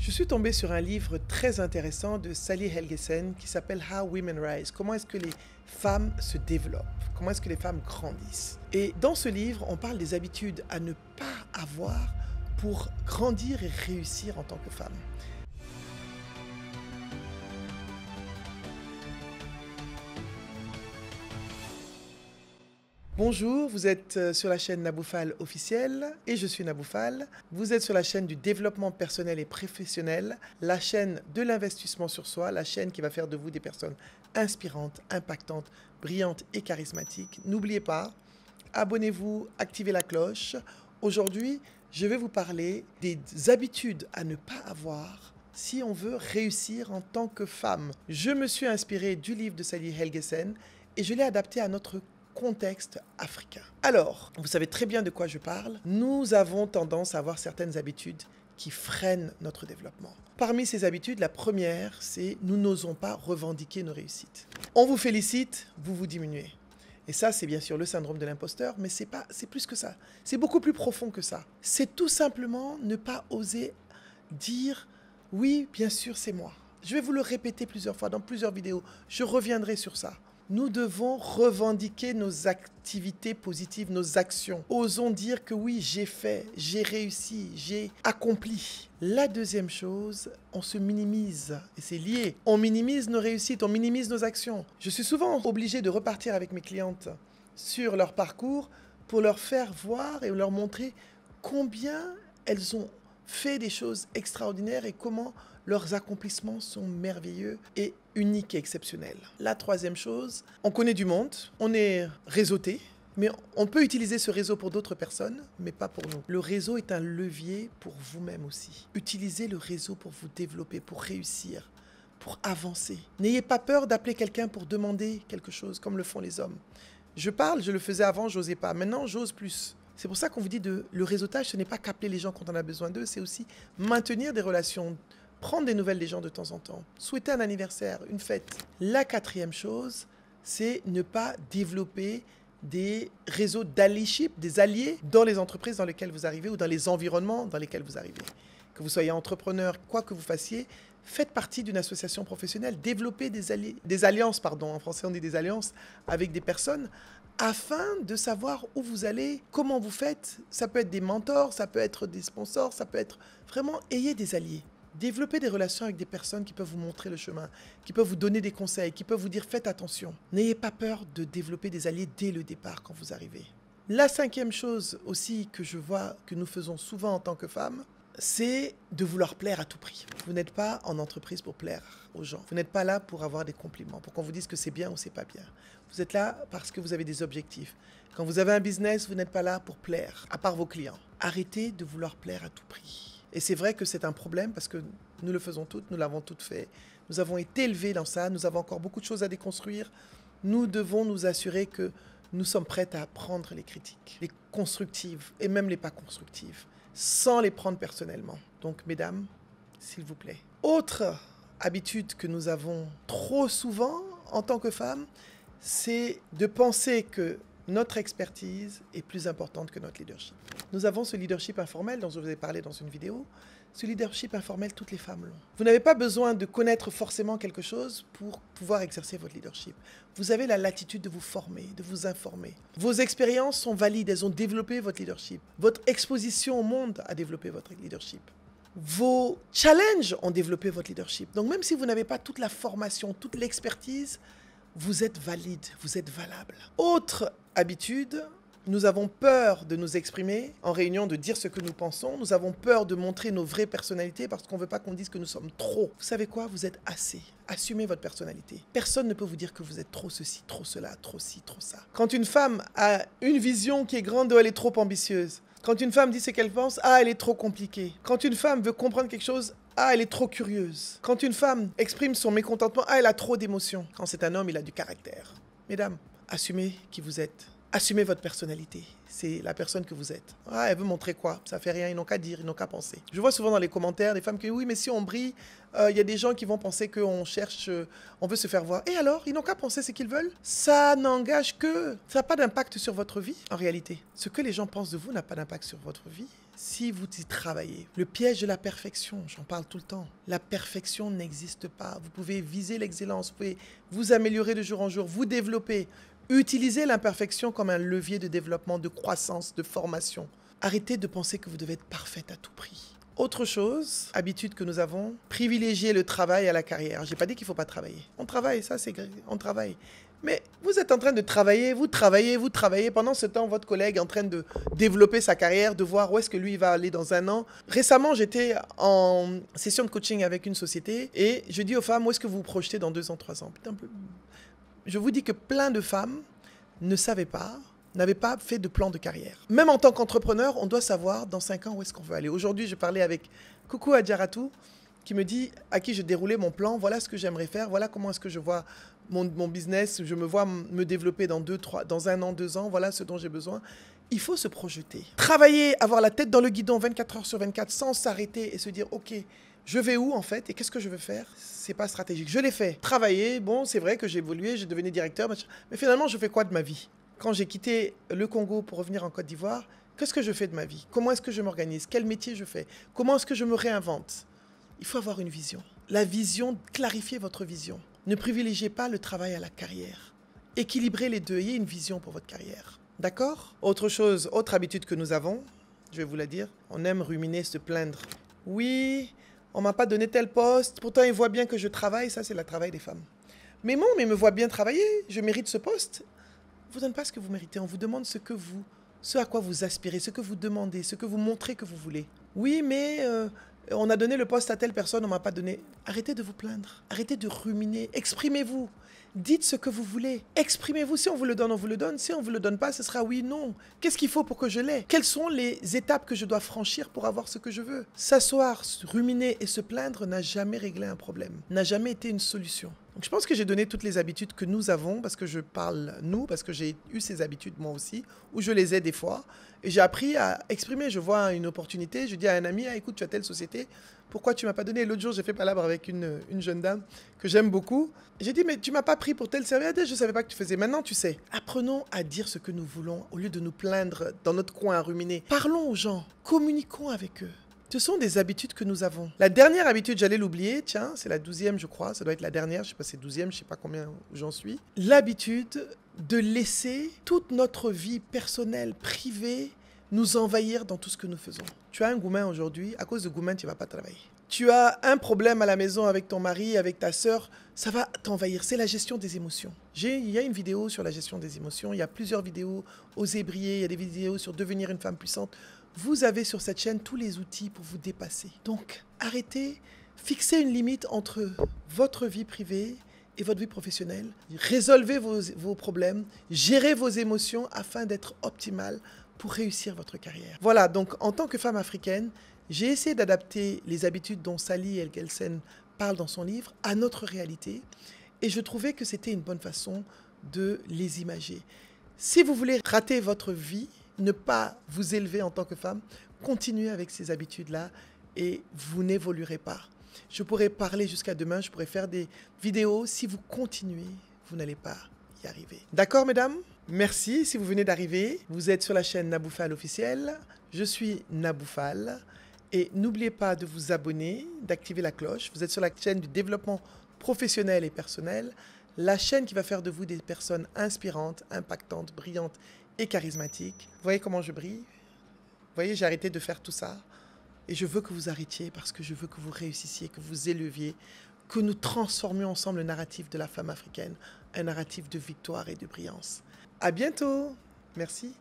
Je suis tombée sur un livre très intéressant de Sally Helgesen qui s'appelle How Women Rise. Comment est-ce que les femmes se développent? Comment est-ce que les femmes grandissent? Et dans ce livre, on parle des habitudes à ne pas avoir pour grandir et réussir en tant que femme. Bonjour, vous êtes sur la chaîne Naboufal officielle et je suis Naboufal. Vous êtes sur la chaîne du développement personnel et professionnel, la chaîne de l'investissement sur soi, la chaîne qui va faire de vous des personnes inspirantes, impactantes, brillantes et charismatiques. N'oubliez pas, abonnez-vous, activez la cloche. Aujourd'hui, je vais vous parler des habitudes à ne pas avoir si on veut réussir en tant que femme. Je me suis inspiré du livre de Sally Helgesen et je l'ai adapté à notre contexte africain. Alors, vous savez très bien de quoi je parle. Nous avons tendance à avoir certaines habitudes qui freinent notre développement. Parmi ces habitudes, la première, c'est nous n'osons pas revendiquer nos réussites. On vous félicite, vous vous diminuez. Et ça, c'est bien sûr le syndrome de l'imposteur, mais c'est plus que ça. C'est beaucoup plus profond que ça. C'est tout simplement ne pas oser dire « oui, bien sûr, c'est moi ». Je vais vous le répéter plusieurs fois dans plusieurs vidéos. Je reviendrai sur ça. Nous devons revendiquer nos activités positives, nos actions. Osons dire que oui, j'ai fait, j'ai réussi, j'ai accompli. La deuxième chose, on se minimise, et c'est lié. On minimise nos réussites, on minimise nos actions. Je suis souvent obligée de repartir avec mes clientes sur leur parcours pour leur faire voir et leur montrer combien elles ont fait des choses extraordinaires et comment leurs accomplissements sont merveilleux et uniques et exceptionnels. La troisième chose, on connaît du monde, on est réseauté, mais on peut utiliser ce réseau pour d'autres personnes, mais pas pour nous. Le réseau est un levier pour vous-même aussi. Utilisez le réseau pour vous développer, pour réussir, pour avancer. N'ayez pas peur d'appeler quelqu'un pour demander quelque chose, comme le font les hommes. Je le faisais avant, j'osais pas. Maintenant, j'ose plus. C'est pour ça qu'on vous dit le réseautage, ce n'est pas qu'appeler les gens quand on a besoin d'eux, c'est aussi maintenir des relations, prendre des nouvelles des gens de temps en temps, souhaiter un anniversaire, une fête. La quatrième chose, c'est ne pas développer des réseaux d'allyship, des alliés dans les entreprises dans lesquelles vous arrivez ou dans les environnements dans lesquels vous arrivez. Que vous soyez entrepreneur, quoi que vous fassiez, faites partie d'une association professionnelle, développez des alliances, en français on dit des alliances, avec des personnes afin de savoir où vous allez, comment vous faites. Ça peut être des mentors, ça peut être des sponsors, ça peut être vraiment, ayez des alliés. Développez des relations avec des personnes qui peuvent vous montrer le chemin, qui peuvent vous donner des conseils, qui peuvent vous dire faites attention. N'ayez pas peur de développer des alliés dès le départ quand vous arrivez. La cinquième chose aussi que je vois que nous faisons souvent en tant que femmes, c'est de vouloir plaire à tout prix. Vous n'êtes pas en entreprise pour plaire aux gens. Vous n'êtes pas là pour avoir des compliments, pour qu'on vous dise que c'est bien ou c'est pas bien. Vous êtes là parce que vous avez des objectifs. Quand vous avez un business, vous n'êtes pas là pour plaire, à part vos clients. Arrêtez de vouloir plaire à tout prix. Et c'est vrai que c'est un problème parce que nous le faisons toutes, nous l'avons toutes fait. Nous avons été élevés dans ça, nous avons encore beaucoup de choses à déconstruire. Nous devons nous assurer que nous sommes prêtes à prendre les critiques, les constructives et même les pas constructives, sans les prendre personnellement. Donc, mesdames, s'il vous plaît. Autre habitude que nous avons trop souvent en tant que femmes, c'est de penser que notre expertise est plus importante que notre leadership. Nous avons ce leadership informel dont je vous ai parlé dans une vidéo. Ce leadership informel, toutes les femmes l'ont. Vous n'avez pas besoin de connaître forcément quelque chose pour pouvoir exercer votre leadership. Vous avez la latitude de vous former, de vous informer. Vos expériences sont valides, elles ont développé votre leadership. Votre exposition au monde a développé votre leadership. Vos challenges ont développé votre leadership. Donc même si vous n'avez pas toute la formation, toute l'expertise, vous êtes valide, vous êtes valable. Autre habitude, nous avons peur de nous exprimer en réunion, de dire ce que nous pensons. Nous avons peur de montrer nos vraies personnalités parce qu'on ne veut pas qu'on dise que nous sommes trop. Vous savez quoi? Vous êtes assez. Assumez votre personnalité. Personne ne peut vous dire que vous êtes trop ceci, trop cela, trop ci, trop ça. Quand une femme a une vision qui est grande, elle est trop ambitieuse. Quand une femme dit ce qu'elle pense, elle est trop compliquée. Quand une femme veut comprendre quelque chose, elle est trop curieuse. Quand une femme exprime son mécontentement, elle a trop d'émotions. Quand c'est un homme, il a du caractère. Mesdames, assumez qui vous êtes. Assumez votre personnalité. C'est la personne que vous êtes. Elle veut montrer quoi? Ça fait rien, ils n'ont qu'à dire, ils n'ont qu'à penser. Je vois souvent dans les commentaires des femmes qui disent oui, mais si on brille, y a des gens qui vont penser qu'on cherche, on veut se faire voir. Et alors, ils n'ont qu'à penser ce qu'ils veulent. Ça n'engage que... Ça n'a pas d'impact sur votre vie, en réalité. Ce que les gens pensent de vous n'a pas d'impact sur votre vie. si vous y travaillez. Le piège de la perfection, j'en parle tout le temps. La perfection n'existe pas. Vous pouvez viser l'excellence, vous pouvez vous améliorer de jour en jour, vous développer. Utilisez l'imperfection comme un levier de développement, de croissance, de formation. Arrêtez de penser que vous devez être parfaite à tout prix. Autre chose, habitude que nous avons, privilégier le travail à la carrière. Je n'ai pas dit qu'il ne faut pas travailler. On travaille, ça c'est on travaille. Mais vous êtes en train de travailler, vous travaillez. Pendant ce temps, votre collègue est en train de développer sa carrière, de voir où est-ce que lui il va aller dans un an. Récemment, j'étais en session de coaching avec une société et je dis aux femmes, où est-ce que vous vous projetez dans 2 ans, 3 ans? Putain, je vous dis que plein de femmes ne savaient pas, n'avaient pas fait de plan de carrière. Même en tant qu'entrepreneur, on doit savoir dans 5 ans où est-ce qu'on veut aller. Aujourd'hui, je parlais avec Coucou Adjaratou, qui me dit, à qui je déroulais mon plan, voilà ce que j'aimerais faire, voilà comment est-ce que je vois mon business, je me vois me développer dans 1 an, 2 ans, voilà ce dont j'ai besoin. Il faut se projeter. Travailler, avoir la tête dans le guidon 24 heures sur 24 sans s'arrêter et se dire, ok, je vais où en fait et qu'est-ce que je veux faire? C'est pas stratégique. Je l'ai fait. Travailler, bon, c'est vrai que j'ai évolué, j'ai devenu directeur, mais finalement, je fais quoi de ma vie? Quand j'ai quitté le Congo pour revenir en Côte d'Ivoire, qu'est-ce que je fais de ma vie? Comment est-ce que je m'organise? Quel métier je fais? Comment est-ce que je me réinvente? Il faut avoir une vision. La vision, clarifiez votre vision. Ne privilégiez pas le travail à la carrière. Équilibrez les deux, ayez une vision pour votre carrière. D'accord? Autre chose, autre habitude que nous avons, je vais vous la dire, on aime ruminer, se plaindre. Oui, on ne m'a pas donné tel poste, pourtant il voit bien que je travaille, ça c'est le travail des femmes. Mais bon, mais il me voit bien travailler, je mérite ce poste. On ne vous donne pas ce que vous méritez, on vous demande ce à quoi vous aspirez, ce que vous demandez, ce que vous montrez que vous voulez. Oui, mais on a donné le poste à telle personne, on ne m'a pas donné. Arrêtez de vous plaindre, arrêtez de ruminer, exprimez-vous. Dites ce que vous voulez, exprimez-vous. Si on vous le donne, on vous le donne. Si on ne vous le donne pas, ce sera oui, non. Qu'est-ce qu'il faut pour que je l'aie? Quelles sont les étapes que je dois franchir pour avoir ce que je veux? S'asseoir, ruminer et se plaindre n'a jamais réglé un problème, n'a jamais été une solution. Donc je pense que j'ai donné toutes les habitudes que nous avons, parce que je parle nous, parce que j'ai eu ces habitudes moi aussi, où je les ai des fois. Et j'ai appris à exprimer. Je vois une opportunité, je dis à un ami, ah, écoute, tu as telle société, pourquoi tu ne m'as pas donné? L'autre jour, j'ai fait palabre avec une jeune dame que j'aime beaucoup. J'ai dit, mais tu ne m'as pas pris pour tel service. Je ne savais pas que tu faisais. Maintenant, tu sais. Apprenons à dire ce que nous voulons au lieu de nous plaindre dans notre coin à ruminer. Parlons aux gens, communiquons avec eux. Ce sont des habitudes que nous avons. La dernière habitude, j'allais l'oublier, tiens, c'est la 12e, je crois. Ça doit être la dernière, je ne sais pas si c'est 12e, je ne sais pas combien j'en suis. L'habitude de laisser toute notre vie personnelle, privée, nous envahir dans tout ce que nous faisons. Tu as un gourmand aujourd'hui, à cause de gourmand, tu ne vas pas travailler. Tu as un problème à la maison avec ton mari, avec ta sœur, ça va t'envahir. C'est la gestion des émotions. Il y a une vidéo sur la gestion des émotions, il y a plusieurs vidéos, oser briller, il y a des vidéos sur devenir une femme puissante. Vous avez sur cette chaîne tous les outils pour vous dépasser. Donc, arrêtez, fixez une limite entre votre vie privée et votre vie professionnelle. Résolvez vos problèmes, gérez vos émotions afin d'être optimal pour réussir votre carrière. Voilà, donc en tant que femme africaine, j'ai essayé d'adapter les habitudes dont Sally El-Gelsen parle dans son livre à notre réalité et je trouvais que c'était une bonne façon de les imager. Si vous voulez rater votre vie, ne pas vous élever en tant que femme, continuez avec ces habitudes-là et vous n'évoluerez pas. Je pourrais parler jusqu'à demain, je pourrais faire des vidéos. Si vous continuez, vous n'allez pas y arriver. D'accord, mesdames? Merci. Si vous venez d'arriver, vous êtes sur la chaîne Naboufal officielle. Je suis Naboufal. Et n'oubliez pas de vous abonner, d'activer la cloche. Vous êtes sur la chaîne du développement professionnel et personnel. La chaîne qui va faire de vous des personnes inspirantes, impactantes, brillantes et charismatiques. Vous voyez comment je brille? Vous voyez, j'ai arrêté de faire tout ça. Et je veux que vous arrêtiez parce que je veux que vous réussissiez, que vous éleviez, que nous transformions ensemble le narratif de la femme africaine, un narratif de victoire et de brillance. À bientôt. Merci.